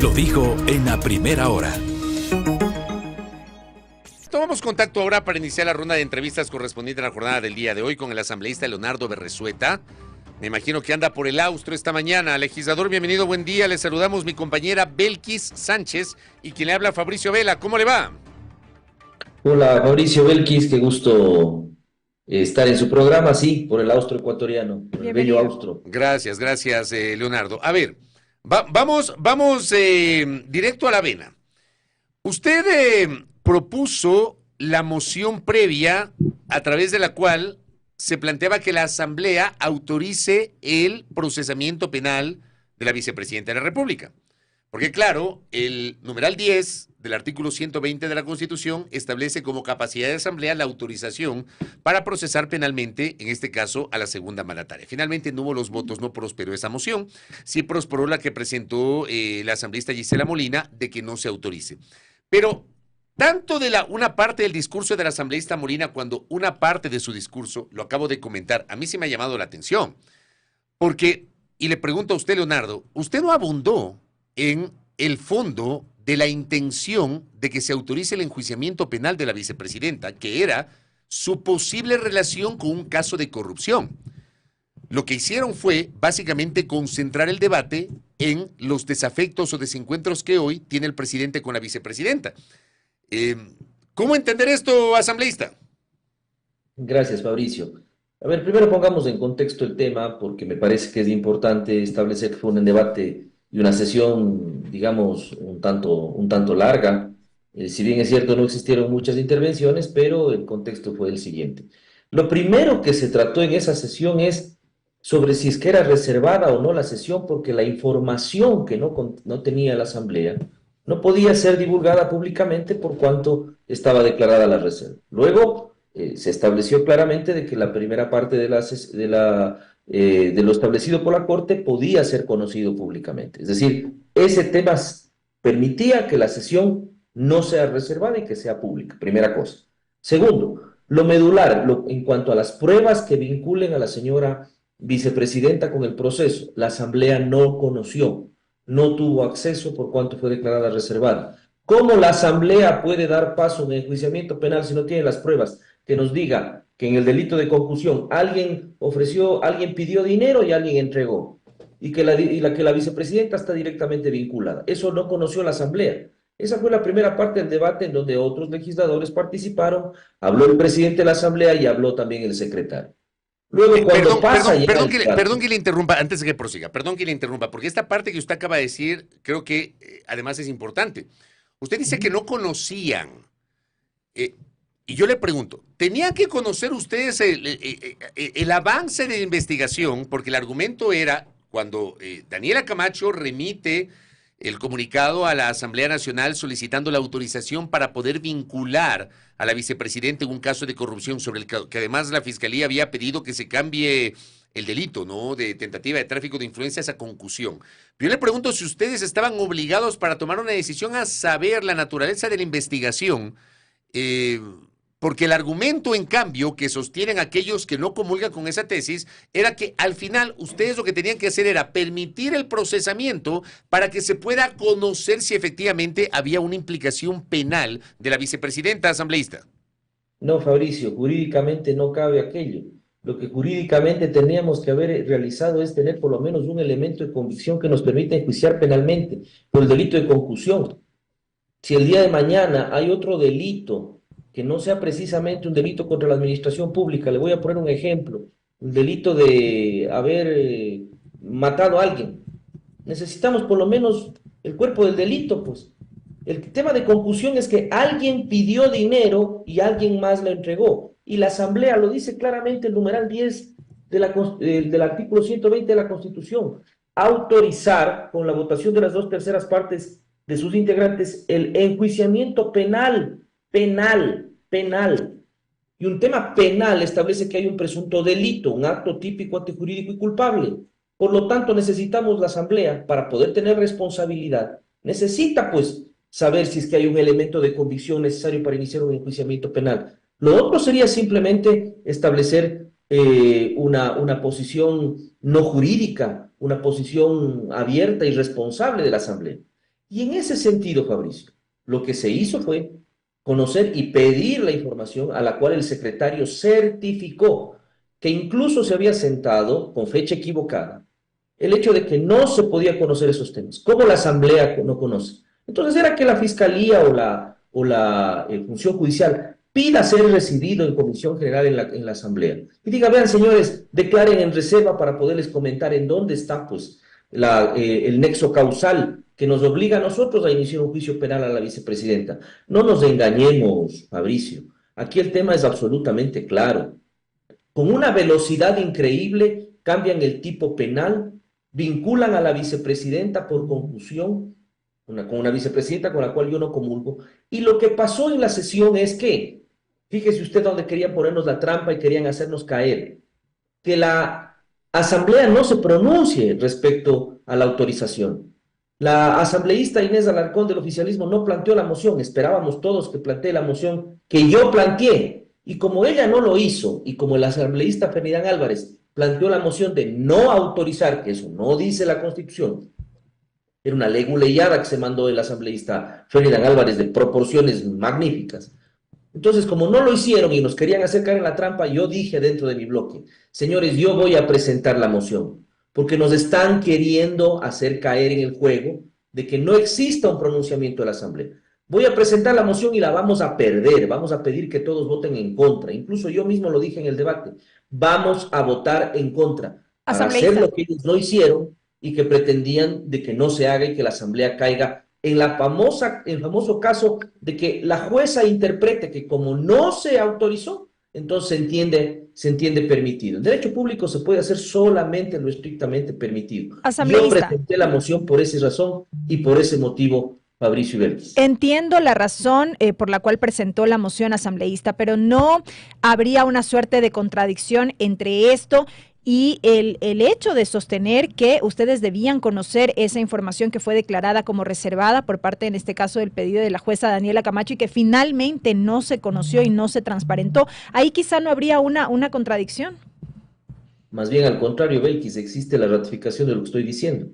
Lo dijo en la primera hora. Tomamos contacto ahora para iniciar la ronda de entrevistas correspondiente a la jornada del día de hoy con el asambleísta Leonardo Berresueta. Me imagino que anda por el austro esta mañana. Legislador, bienvenido, buen día. Le saludamos mi compañera Belkis Sánchez y quien le habla Fabricio Vela. ¿Cómo le va? Hola, Mauricio Belkis, qué gusto estar en su programa, sí, por el austro ecuatoriano, por el bello austro. Gracias, Leonardo. A ver, vamos directo a la vena. Usted propuso la moción previa a través de la cual se planteaba que la Asamblea autorice el procesamiento penal de la vicepresidenta de la República. Porque claro, el numeral 10 del artículo 120 de la Constitución establece como capacidad de Asamblea la autorización para procesar penalmente, en este caso, a la segunda mandataria. Finalmente no hubo los votos, no prosperó esa moción. Sí prosperó la que presentó la asambleísta Gisela Molina de que no se autorice. Pero tanto de una parte del discurso de la asambleísta Molina cuando una parte de su discurso, lo acabo de comentar, a mí sí me ha llamado la atención. Porque, y le pregunto a usted, Leonardo, usted no abundó en el fondo de la intención de que se autorice el enjuiciamiento penal de la vicepresidenta, que era su posible relación con un caso de corrupción. Lo que hicieron fue básicamente concentrar el debate en los desafectos o desencuentros que hoy tiene el presidente con la vicepresidenta. ¿Cómo entender esto, asambleísta? Gracias, Fabricio. A ver, primero pongamos en contexto el tema, porque me parece que es importante establecer que fue un debate y una sesión, digamos, un tanto larga. Si bien es cierto, no existieron muchas intervenciones, pero el contexto fue el siguiente. Lo primero que se trató en esa sesión es sobre si es que era reservada o no la sesión, porque la información que no tenía la Asamblea no podía ser divulgada públicamente por cuanto estaba declarada la reserva. Luego se estableció claramente de que la primera parte de lo establecido por la Corte podía ser conocido públicamente. Es decir, ese tema permitía que la sesión no sea reservada y que sea pública, primera cosa. Segundo, lo medular, en cuanto a las pruebas que vinculen a la señora vicepresidenta con el proceso, la Asamblea no conoció, no tuvo acceso por cuanto fue declarada reservada. ¿Cómo la Asamblea puede dar paso en el enjuiciamiento penal si no tiene las pruebas que nos diga que en el delito de concusión alguien pidió dinero y alguien entregó, y que la vicepresidenta está directamente vinculada? Eso no conoció la Asamblea. Esa fue la primera parte del debate en donde otros legisladores participaron, habló el presidente de la Asamblea y habló también el secretario. Luego, perdón que le interrumpa, antes de que prosiga, perdón que le interrumpa, porque esta parte que usted acaba de decir, creo que además es importante. Usted dice que no conocían, y yo le pregunto, ¿tenían que conocer ustedes el avance de investigación? Porque el argumento era, cuando Daniela Camacho remite el comunicado a la Asamblea Nacional solicitando la autorización para poder vincular a la vicepresidenta en un caso de corrupción sobre el que además la Fiscalía había pedido que se cambie el delito, ¿no?, de tentativa de tráfico de influencias a concusión. Yo le pregunto si ustedes estaban obligados para tomar una decisión a saber la naturaleza de la investigación, porque el argumento, en cambio, que sostienen aquellos que no comulgan con esa tesis, era que al final ustedes lo que tenían que hacer era permitir el procesamiento para que se pueda conocer si efectivamente había una implicación penal de la vicepresidenta, asambleísta. No, Fabricio, jurídicamente no cabe aquello. Lo que jurídicamente teníamos que haber realizado es tener por lo menos un elemento de convicción que nos permita enjuiciar penalmente por el delito de concusión. Si el día de mañana hay otro delito que no sea precisamente un delito contra la administración pública, le voy a poner un ejemplo, un delito de haber matado a alguien, necesitamos por lo menos el cuerpo del delito, pues. El tema de concusión es que alguien pidió dinero y alguien más lo entregó, y la Asamblea lo dice claramente el numeral 10 del artículo 120 de la Constitución, autorizar con la votación de las 2/3 partes de sus integrantes el enjuiciamiento penal. Y un tema penal establece que hay un presunto delito, un acto típico, antijurídico y culpable. Por lo tanto, necesitamos la Asamblea, para poder tener responsabilidad, necesita pues saber si es que hay un elemento de convicción necesario para iniciar un enjuiciamiento penal. Lo otro sería simplemente establecer una posición no jurídica, una posición abierta y responsable de la Asamblea. Y en ese sentido, Fabricio, lo que se hizo fue conocer y pedir la información a la cual el secretario certificó que incluso se había sentado con fecha equivocada el hecho de que no se podía conocer esos temas. ¿Cómo la Asamblea no conoce? Entonces era que la Fiscalía o la Función Judicial pida ser recibido en Comisión General en la Asamblea. Y diga, vean, señores, declaren en reserva para poderles comentar en dónde está pues, el nexo causal que nos obliga a nosotros a iniciar un juicio penal a la vicepresidenta. No nos engañemos, Fabricio. Aquí el tema es absolutamente claro. Con una velocidad increíble cambian el tipo penal, vinculan a la vicepresidenta por confusión, con una vicepresidenta con la cual yo no comulgo. Y lo que pasó en la sesión es que, fíjese usted dónde querían ponernos la trampa y querían hacernos caer, que la asamblea no se pronuncie respecto a la autorización. La asambleísta Inés Alarcón del oficialismo no planteó la moción, esperábamos todos que plantee la moción que yo planteé, y como ella no lo hizo, y como el asambleísta Ferdinand Álvarez planteó la moción de no autorizar, que eso no dice la Constitución, era una leguleyada que se mandó el asambleísta Ferdinand Álvarez de proporciones magníficas. Entonces, como no lo hicieron y nos querían hacer caer en la trampa, yo dije dentro de mi bloque, señores, yo voy a presentar la moción, porque nos están queriendo hacer caer en el juego de que no exista un pronunciamiento de la Asamblea. Voy a presentar la moción y la vamos a perder, vamos a pedir que todos voten en contra. Incluso yo mismo lo dije en el debate, vamos a votar en contra para hacer lo que ellos no hicieron y que pretendían de que no se haga y que la Asamblea caiga en el famoso caso de que la jueza interprete que como no se autorizó, entonces se entiende permitido. En derecho público se puede hacer solamente lo estrictamente permitido. Yo presenté la moción por esa razón y por ese motivo, Fabricio Vélez. Entiendo la razón por la cual presentó la moción asambleísta, pero no habría una suerte de contradicción entre esto y el hecho de sostener que ustedes debían conocer esa información que fue declarada como reservada por parte, en este caso, del pedido de la jueza Daniela Camacho y que finalmente no se conoció y no se transparentó. Ahí quizá no habría una contradicción. Más bien al contrario, Belkis, existe la ratificación de lo que estoy diciendo.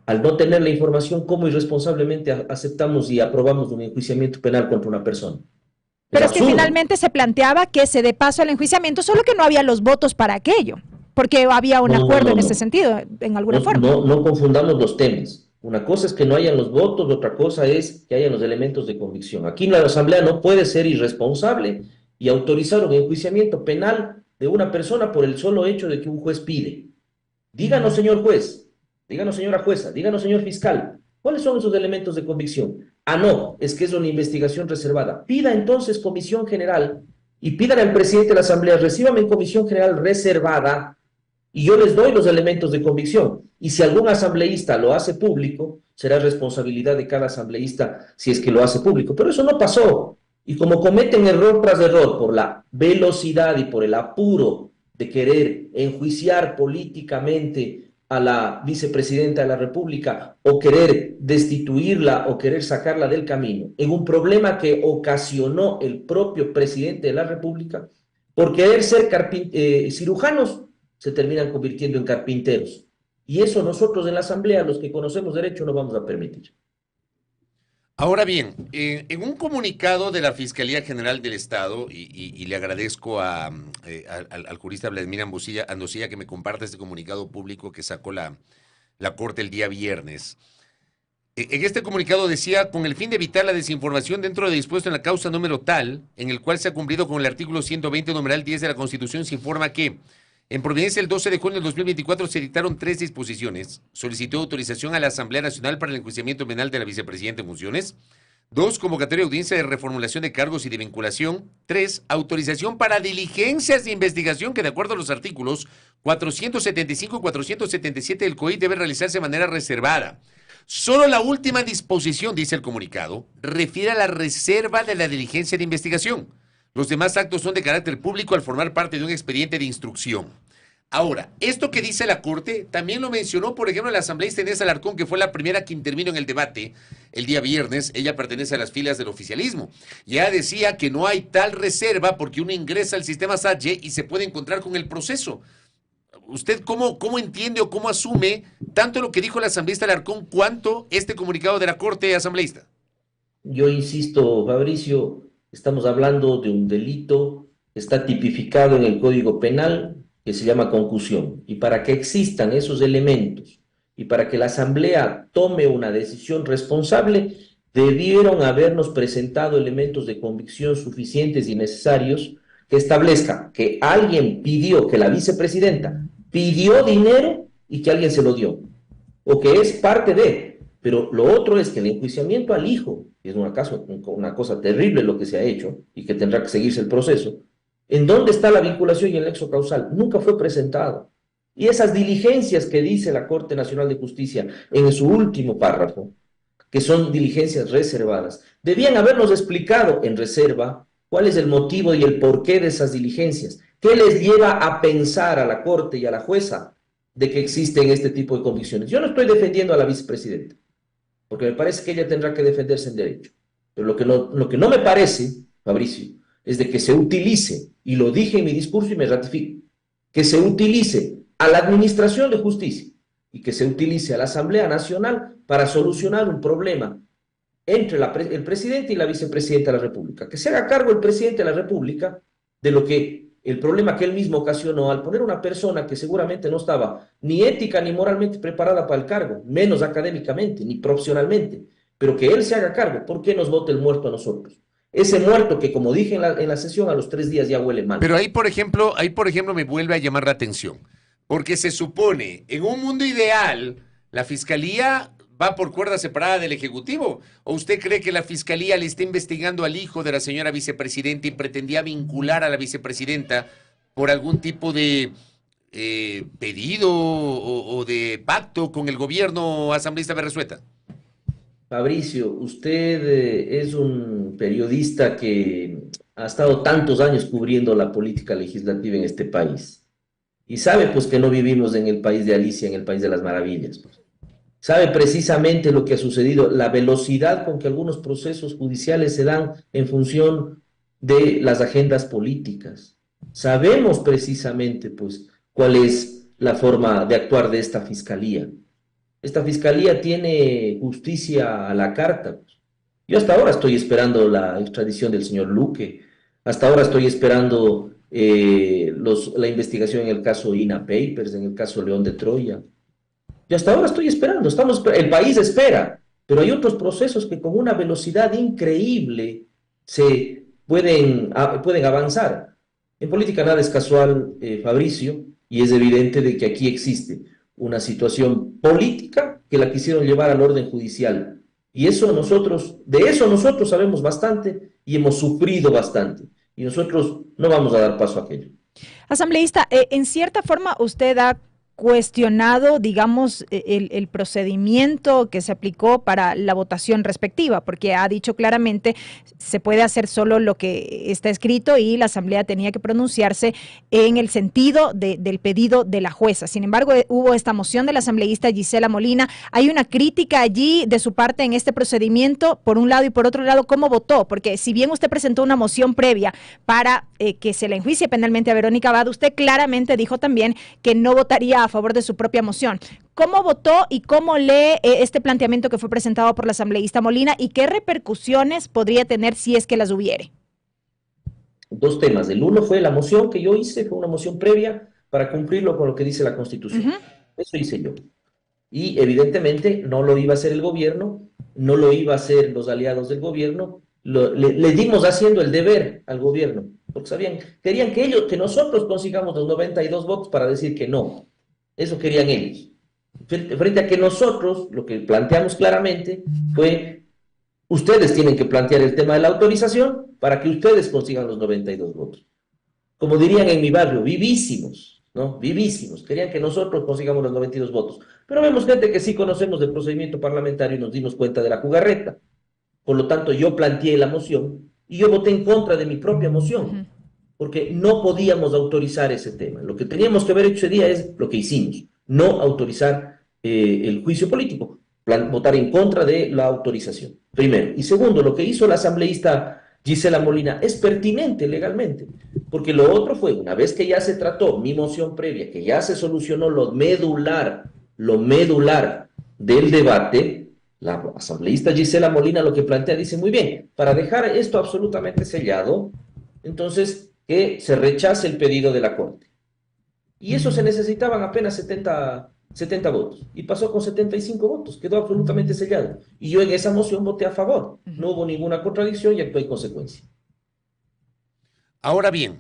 Al no tener la información, ¿cómo irresponsablemente aceptamos y aprobamos un enjuiciamiento penal contra una persona? Pero es que finalmente se planteaba que se dé paso al enjuiciamiento, solo que no había los votos para aquello. Porque había un acuerdo en ese sentido, en alguna forma. No confundamos los temas. Una cosa es que no hayan los votos, otra cosa es que hayan los elementos de convicción. Aquí la Asamblea no puede ser irresponsable y autorizar un enjuiciamiento penal de una persona por el solo hecho de que un juez pide. Díganos, señor juez, díganos, señora jueza, díganos, señor fiscal, ¿cuáles son esos elementos de convicción? Ah, no, es que es una investigación reservada. Pida entonces comisión general y pídale al presidente de la Asamblea, recíbame en comisión general reservada y yo les doy los elementos de convicción. Y si algún asambleísta lo hace público, será responsabilidad de cada asambleísta si es que lo hace público. Pero eso no pasó. Y como cometen error tras error por la velocidad y por el apuro de querer enjuiciar políticamente a la vicepresidenta de la República o querer destituirla o querer sacarla del camino, en un problema que ocasionó el propio presidente de la República, por querer ser cirujanos, se terminan convirtiendo en carpinteros. Y eso nosotros en la Asamblea, los que conocemos derecho, no vamos a permitir. Ahora bien, en un comunicado de la Fiscalía General del Estado, y le agradezco al jurista Vladimir Andosilla que me comparte este comunicado público que sacó la Corte el día viernes. En este comunicado decía, con el fin de evitar la desinformación dentro de lo dispuesto en la causa número tal, en el cual se ha cumplido con el artículo 120, numeral 10 de la Constitución, se informa que en Providencia, el 12 de junio del 2024 se dictaron 3 disposiciones. Solicitó autorización a la Asamblea Nacional para el enjuiciamiento penal de la vicepresidenta en funciones. 2, convocatoria de audiencia de reformulación de cargos y de vinculación. 3, autorización para diligencias de investigación que, de acuerdo a los artículos 475 y 477 del COI, debe realizarse de manera reservada. Solo la última disposición, dice el comunicado, refiere a la reserva de la diligencia de investigación. Los demás actos son de carácter público al formar parte de un expediente de instrucción. Ahora, esto que dice la Corte también lo mencionó, por ejemplo, la asambleísta Inés Alarcón, que fue la primera que intervino en el debate el día viernes. Ella pertenece a las filas del oficialismo. Ya decía que no hay tal reserva porque uno ingresa al sistema SATGE y se puede encontrar con el proceso. ¿usted cómo entiende o cómo asume tanto lo que dijo el asambleísta Alarcón cuanto este comunicado de la Corte Asambleísta? Yo insisto, Fabricio, estamos hablando de un delito que está tipificado en el Código Penal que se llama concusión. Y para que existan esos elementos y para que la Asamblea tome una decisión responsable, debieron habernos presentado elementos de convicción suficientes y necesarios que establezca que alguien pidió, que la vicepresidenta pidió dinero y que alguien se lo dio, o que es parte de. Pero lo otro es que el enjuiciamiento al hijo, que es una cosa terrible lo que se ha hecho y que tendrá que seguirse el proceso, ¿en dónde está la vinculación y el nexo causal? Nunca fue presentado. Y esas diligencias que dice la Corte Nacional de Justicia en su último párrafo, que son diligencias reservadas, debían habernos explicado en reserva cuál es el motivo y el porqué de esas diligencias. ¿Qué les lleva a pensar a la Corte y a la jueza de que existen este tipo de convicciones? Yo no estoy defendiendo a la vicepresidenta, porque me parece que ella tendrá que defenderse en derecho. Pero lo que no me parece, Fabricio, es de que se utilice, y lo dije en mi discurso y me ratifico, que se utilice a la Administración de Justicia y que se utilice a la Asamblea Nacional para solucionar un problema entre el presidente y la vicepresidenta de la República. Que se haga cargo el presidente de la República de el problema que él mismo ocasionó al poner una persona que seguramente no estaba ni ética ni moralmente preparada para el cargo, menos académicamente ni profesionalmente, pero que él se haga cargo. ¿Por qué nos vote el muerto a nosotros? Ese muerto que, como dije en la sesión, a los 3 días ya huele mal. Pero ahí, por ejemplo, me vuelve a llamar la atención, porque se supone, en un mundo ideal, la Fiscalía va por cuerda separada del Ejecutivo. ¿O usted cree que la Fiscalía le está investigando al hijo de la señora vicepresidenta y pretendía vincular a la vicepresidenta por algún tipo de pedido o de pacto con el gobierno asambleísta Berresueta? Fabricio, usted es un periodista que ha estado tantos años cubriendo la política legislativa en este país y sabe pues que no vivimos en el país de Alicia, en el país de las maravillas, pues. Sabe precisamente lo que ha sucedido, la velocidad con que algunos procesos judiciales se dan en función de las agendas políticas. Sabemos precisamente pues cuál es la forma de actuar de esta fiscalía. Esta fiscalía tiene justicia a la carta. Yo hasta ahora estoy esperando la extradición del señor Luque, hasta ahora estoy esperando la investigación en el caso INA Papers, en el caso León de Troya. Yo hasta ahora estoy esperando, el país espera, pero hay otros procesos que con una velocidad increíble se pueden avanzar. En política nada es casual, Fabricio, y es evidente de que aquí existe una situación política que la quisieron llevar al orden judicial. Y de eso nosotros sabemos bastante y hemos sufrido bastante. Y nosotros no vamos a dar paso a aquello. Asambleísta, en cierta forma usted ha cuestionado, digamos, el procedimiento que se aplicó para la votación respectiva, porque ha dicho claramente se puede hacer solo lo que está escrito y la Asamblea tenía que pronunciarse en el sentido del pedido de la jueza. Sin embargo, hubo esta moción de la asambleísta Gisela Molina. Hay una crítica allí de su parte en este procedimiento, por un lado, y por otro lado, ¿cómo votó? Porque si bien usted presentó una moción previa para que se le enjuicie penalmente a Verónica Abad, usted claramente dijo también que no votaría a favor de su propia moción. ¿Cómo votó y cómo lee este planteamiento que fue presentado por la asambleísta Molina y qué repercusiones podría tener si es que las hubiere? Dos temas. El uno fue la moción que yo hice, fue una moción previa para cumplirlo con lo que dice la Constitución. Eso hice yo. Y evidentemente no lo iba a hacer el gobierno, no lo iba a hacer los aliados del gobierno, le dimos haciendo el deber al gobierno, porque querían que nosotros consigamos los 92 votos para decir que no. Eso querían ellos. Frente a que nosotros, lo que planteamos claramente fue, ustedes tienen que plantear el tema de la autorización para que ustedes consigan los 92 votos. Como dirían en mi barrio, vivísimos, ¿no? Vivísimos. Querían que nosotros consigamos los 92 votos. Pero vemos gente que sí conocemos del procedimiento parlamentario y nos dimos cuenta de la jugarreta. Por lo tanto, yo planteé la moción y yo voté en contra de mi propia moción. Porque no podíamos autorizar ese tema. Lo que teníamos que haber hecho ese día es lo que hicimos, no autorizar el juicio político, votar en contra de la autorización, primero. Y segundo, lo que hizo la asambleísta Gisela Molina es pertinente legalmente, Porque lo otro fue, una vez que ya se trató mi moción previa, que ya se solucionó lo medular del debate, la asambleísta Gisela Molina lo que plantea, dice, muy bien, para dejar esto absolutamente sellado, entonces que se rechace el pedido de la Corte. Y eso se necesitaban apenas 70 votos. Y pasó con 75 votos, quedó absolutamente sellado. Y yo en esa moción voté a favor. No hubo ninguna contradicción y actué en consecuencia. Ahora bien,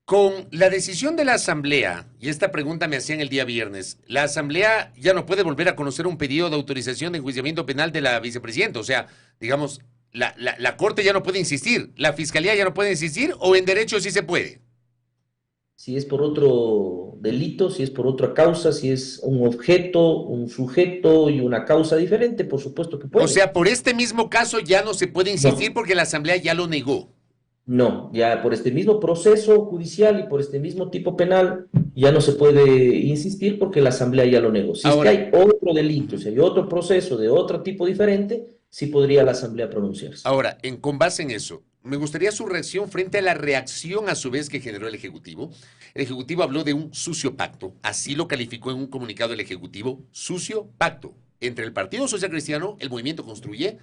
con la decisión de la Asamblea, y esta pregunta me hacían el día viernes, la Asamblea ya no puede volver a conocer un pedido de autorización de enjuiciamiento penal de la vicepresidenta. O sea, digamos, la Corte ya no puede insistir, la Fiscalía ya no puede insistir, o en derecho sí se puede. Si es por otro delito, si es por otra causa, si es un objeto, un sujeto y una causa diferente, por supuesto que puede. O sea, por este mismo caso ya no se puede insistir No, porque la Asamblea ya lo negó. no, ya por este mismo proceso judicial y por este mismo tipo penal ya no se puede insistir porque la Asamblea ya lo negó. Si es que Ahora, hay otro delito, si hay otro proceso de otro tipo diferente, sí podría la Asamblea pronunciarse. ahora, con base en eso, me gustaría su reacción frente a la reacción a su vez que generó el Ejecutivo. El Ejecutivo habló de un sucio pacto, así lo calificó en un comunicado el Ejecutivo, sucio pacto entre el Partido Social Cristiano, el Movimiento Construye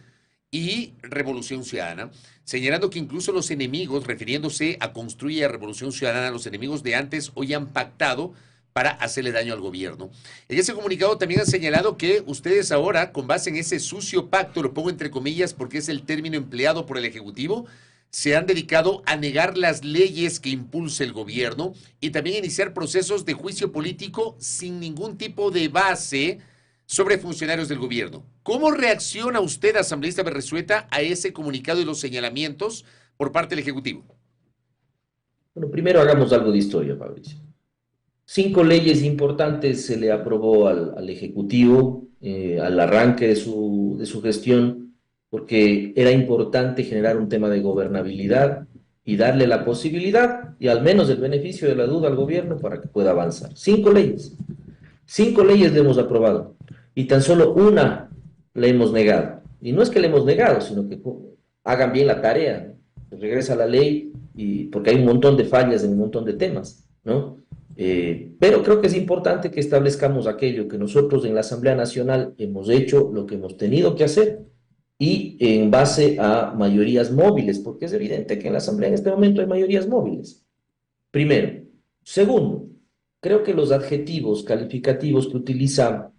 y Revolución Ciudadana, señalando que incluso los enemigos, refiriéndose a Construye y a Revolución Ciudadana, los enemigos de antes hoy han pactado para hacerle daño al gobierno. En ese comunicado también han señalado que ustedes ahora, con base en ese sucio pacto, lo pongo entre comillas porque es el término empleado por el Ejecutivo, se han dedicado a negar las leyes que impulsa el gobierno y también iniciar procesos de juicio político sin ningún tipo de base sobre funcionarios del gobierno. ¿Cómo reacciona usted, asambleísta Berresueta, a ese comunicado y los señalamientos por parte del Ejecutivo? Bueno, primero hagamos algo de historia, Fabricio. 5 leyes importantes se le aprobó al Ejecutivo al arranque de su gestión, porque era importante generar un tema de gobernabilidad y darle la posibilidad y al menos el beneficio de la duda al gobierno para que pueda avanzar. 5 leyes. 5 leyes le hemos aprobado y tan solo una le hemos negado. Y no es que le hemos negado, sino que hagan bien la tarea. Regresa la ley y porque hay un montón de fallas en un montón de temas, ¿no? Pero creo que es importante que establezcamos aquello que nosotros en la Asamblea Nacional hemos hecho, lo que hemos tenido que hacer, y en base a mayorías móviles, porque es evidente que en la Asamblea en este momento hay mayorías móviles. Primero. Segundo, creo que los adjetivos calificativos que utiliza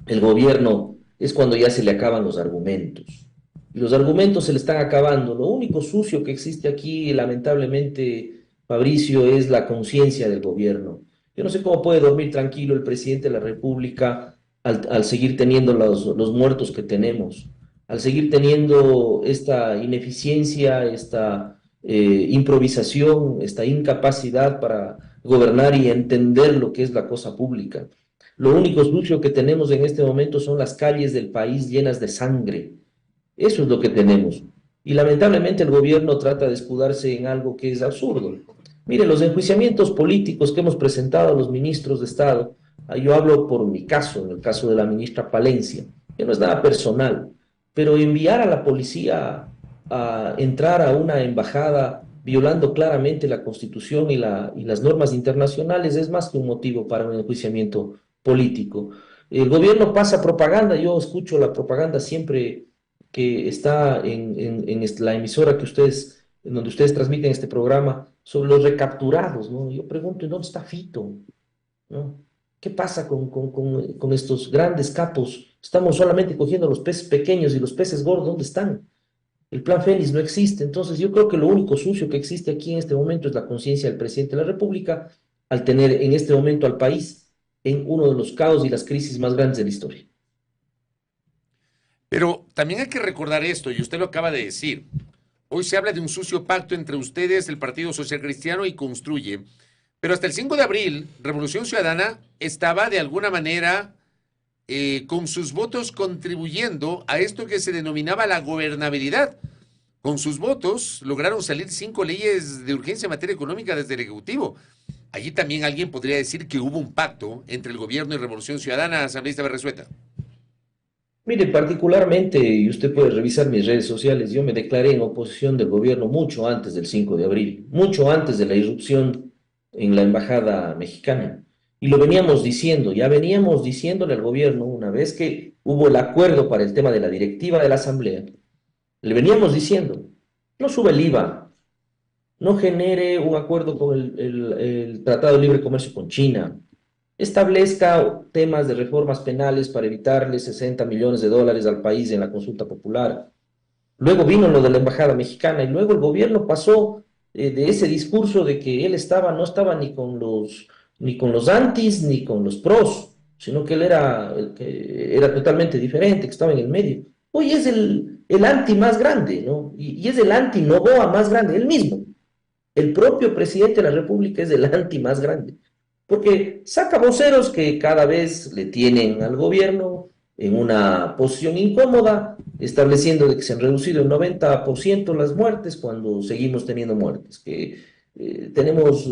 el gobierno es cuando ya se le acaban los argumentos. Y los argumentos se le están acabando. Lo único sucio que existe aquí, lamentablemente, Fabricio, es la conciencia del gobierno. Yo no sé cómo puede dormir tranquilo el presidente de la República al seguir teniendo los muertos que tenemos, al seguir teniendo esta ineficiencia, esta improvisación, esta incapacidad para gobernar y entender lo que es la cosa pública. Lo único sucio que tenemos en este momento son las calles del país llenas de sangre. Eso es lo que tenemos. Y lamentablemente el gobierno trata de escudarse en algo que es absurdo. Mire, los enjuiciamientos políticos que hemos presentado a los ministros de Estado, yo hablo por mi caso, en el caso de la ministra Palencia, que no es nada personal, pero enviar a la policía a entrar a una embajada violando claramente la Constitución y las normas internacionales es más que un motivo para un enjuiciamiento político. El gobierno pasa propaganda, yo escucho la propaganda siempre que está en la emisora que ustedes, en donde ustedes transmiten este programa, sobre los recapturados, ¿no? Yo pregunto, ¿dónde está Fito? ¿No? ¿Qué pasa con estos grandes capos? Estamos solamente cogiendo los peces pequeños y los peces gordos, ¿dónde están? El plan Fénix no existe. Entonces, yo creo que lo único sucio que existe aquí en este momento es la conciencia del presidente de la República al tener en este momento al país en uno de los caos y las crisis más grandes de la historia. Pero también hay que recordar esto, y usted lo acaba de decir. Hoy se habla de un sucio pacto entre ustedes, el Partido Social Cristiano y Construye. Pero hasta el 5 de abril, Revolución Ciudadana estaba de alguna manera con sus votos contribuyendo a esto que se denominaba la gobernabilidad. Con sus votos lograron salir 5 leyes de urgencia en materia económica desde el Ejecutivo. Allí también alguien podría decir que hubo un pacto entre el gobierno y Revolución Ciudadana, asambleísta Berresueta. Mire, particularmente, y usted puede revisar mis redes sociales, yo me declaré en oposición del gobierno mucho antes del 5 de abril, mucho antes de la irrupción en la embajada mexicana. Y lo veníamos diciendo, ya veníamos diciéndole al gobierno, una vez que hubo el acuerdo para el tema de la directiva de la Asamblea, le veníamos diciendo, no sube el IVA, no genere un acuerdo con el Tratado de Libre Comercio con China, establezca temas de reformas penales para evitarle 60 millones de dólares al país en la consulta popular. Luego vino lo de la embajada mexicana y luego el gobierno pasó de ese discurso de que él no estaba ni con los antis ni con los pros, sino que él era, que era totalmente diferente, que estaba en el medio. Hoy es el anti más grande, ¿no? Y es el anti Noboa más grande, él mismo. El propio presidente de la República es el anti más grande, porque saca voceros que cada vez le tienen al gobierno en una posición incómoda, estableciendo de que se han reducido en 90% las muertes cuando seguimos teniendo muertes, que tenemos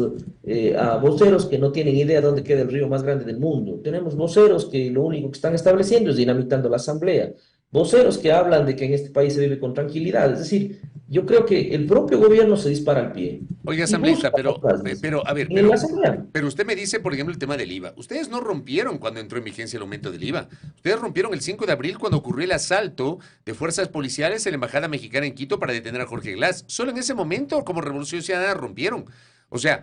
a voceros que no tienen idea de dónde queda el río más grande del mundo, tenemos voceros que lo único que están estableciendo es dinamitando la asamblea, voceros que hablan de que en este país se vive con tranquilidad, es decir, yo creo que el propio gobierno se dispara al pie. Oiga, Y asambleísta, busca formas a ver, en la asamblea. pero usted me dice, por ejemplo, el tema del IVA. Ustedes no rompieron cuando entró en vigencia el aumento del IVA. Ustedes rompieron el 5 de abril cuando ocurrió el asalto de fuerzas policiales en la embajada mexicana en Quito para detener a Jorge Glass. Solo en ese momento, como Revolución Ciudadana, rompieron. O sea,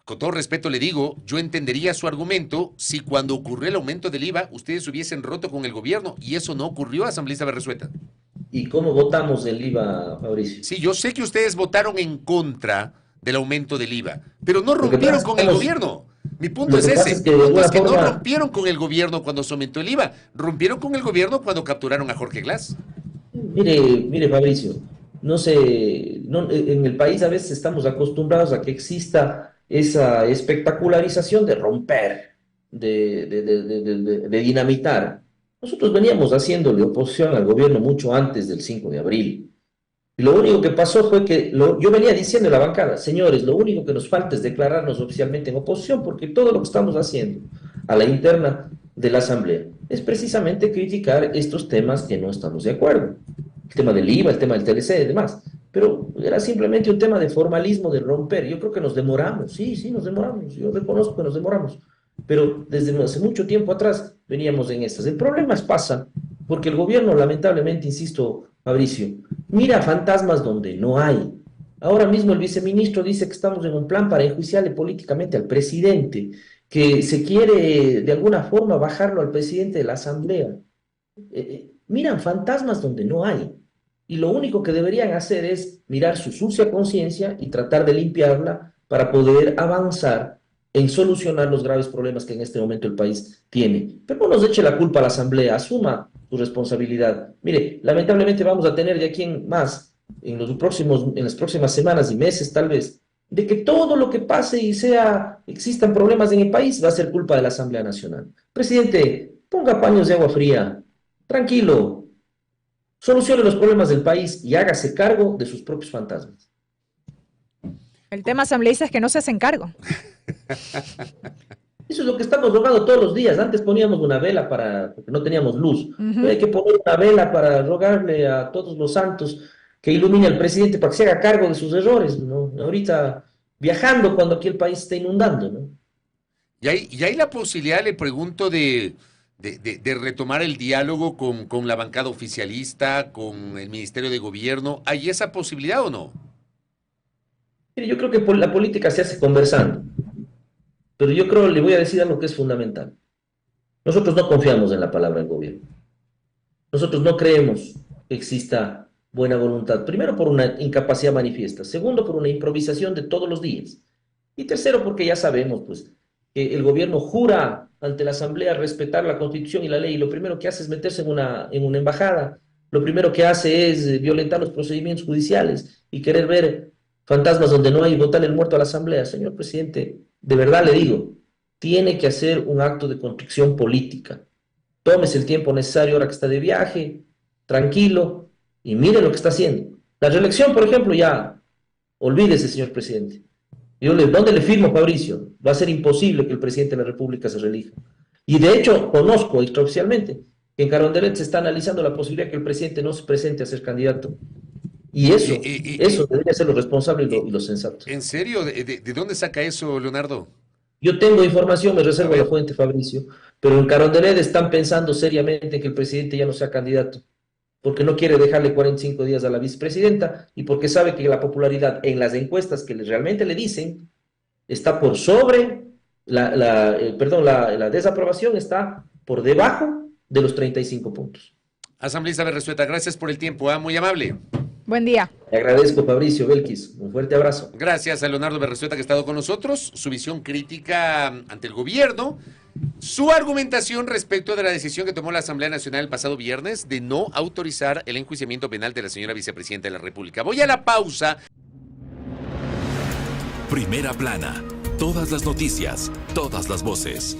con todo respeto le digo, yo entendería su argumento si cuando ocurrió el aumento del IVA ustedes hubiesen roto con el gobierno y eso no ocurrió, asambleísta Berresueta. ¿Y cómo votamos el IVA, Fabricio? Sí, yo sé que ustedes votaron en contra del aumento del IVA, pero no Lo que rompieron pasa con es el que gobierno. Mi punto lo es que pasa ese. es que Mi de punto es alguna que no forma, rompieron con el gobierno cuando se aumentó el IVA, rompieron con el gobierno cuando capturaron a Jorge Glass. mire, Fabricio, no sé, en el país a veces estamos acostumbrados a que exista esa espectacularización de romper, de dinamitar. Nosotros veníamos haciéndole oposición al gobierno mucho antes del 5 de abril. Y lo único que pasó fue que yo venía diciendo en la bancada, señores, lo único que nos falta es declararnos oficialmente en oposición, porque todo lo que estamos haciendo a la interna de la Asamblea es precisamente criticar estos temas que no estamos de acuerdo. El tema del IVA, el tema del TLC y demás. Pero era simplemente un tema de formalismo, de romper. Yo creo que nos demoramos, sí, nos demoramos. Yo reconozco que nos demoramos. Pero desde hace mucho tiempo atrás veníamos en estas. El problema pasa porque el gobierno, lamentablemente, insisto, Fabricio, mira fantasmas donde no hay. Ahora mismo el viceministro dice que estamos en un plan para enjuiciarle políticamente al presidente, que se quiere de alguna forma bajarlo al presidente de la Asamblea. Miran fantasmas donde no hay. Y lo único que deberían hacer es mirar su sucia conciencia y tratar de limpiarla para poder avanzar en solucionar los graves problemas que en este momento el país tiene. Pero no nos eche la culpa a la Asamblea, asuma su responsabilidad. Mire, lamentablemente vamos a tener de aquí en más, en las próximas semanas y meses tal vez, de que todo lo que pase y existan problemas en el país va a ser culpa de la Asamblea Nacional. Presidente, ponga paños de agua fría, tranquilo, solucione los problemas del país y hágase cargo de sus propios fantasmas. El tema asambleísta es que no se hacen cargo. Eso es lo que estamos rogando todos los días. Antes poníamos una vela porque no teníamos luz. Hay que poner una vela para rogarle a todos los santos que ilumine al presidente para que se haga cargo de sus errores, ¿no? Ahorita viajando cuando aquí el país está inundando, ¿no? Y hay la posibilidad, le pregunto, de retomar el diálogo con la bancada oficialista, con el Ministerio de Gobierno. ¿Hay esa posibilidad o no? Mire, yo creo que la política se hace conversando, pero yo creo, le voy a decir algo que es fundamental. Nosotros no confiamos en la palabra del gobierno. Nosotros no creemos que exista buena voluntad. Primero, por una incapacidad manifiesta. Segundo, por una improvisación de todos los días. Y tercero, porque ya sabemos, pues, que el gobierno jura ante la Asamblea respetar la Constitución y la ley, y lo primero que hace es meterse en una embajada. Lo primero que hace es violentar los procedimientos judiciales y querer ver fantasmas donde no hay y botarle el muerto a la Asamblea. Señor presidente, de verdad le digo, tiene que hacer un acto de contrición política. Tómese el tiempo necesario ahora que está de viaje, tranquilo, y mire lo que está haciendo. La reelección, por ejemplo, ya, olvídese, señor presidente. ¿Dónde le firmo, Fabricio? Va a ser imposible que el presidente de la República se reelija. Y de hecho, conozco extraoficialmente que en Carondelet se está analizando la posibilidad que el presidente no se presente a ser candidato. Y eso debería ser lo responsable y lo sensato. ¿En serio? ¿De dónde saca eso, Leonardo? Yo tengo información, me reservo la fuente, Fabricio, pero en Carondelet están pensando seriamente en que el presidente ya no sea candidato, porque no quiere dejarle 45 días a la vicepresidenta y porque sabe que la popularidad en las encuestas que realmente le dicen está por sobre, la desaprobación está por debajo de los 35 puntos. Asambleísta Berresueta, gracias por el tiempo, muy amable. Buen día. Le agradezco, Fabricio Belkis. Un fuerte abrazo. Gracias a Leonardo Berresueta que ha estado con nosotros, su visión crítica ante el gobierno, su argumentación respecto de la decisión que tomó la Asamblea Nacional el pasado viernes de no autorizar el enjuiciamiento penal de la señora vicepresidenta de la República. Voy a la pausa. Primera plana. Todas las noticias, todas las voces.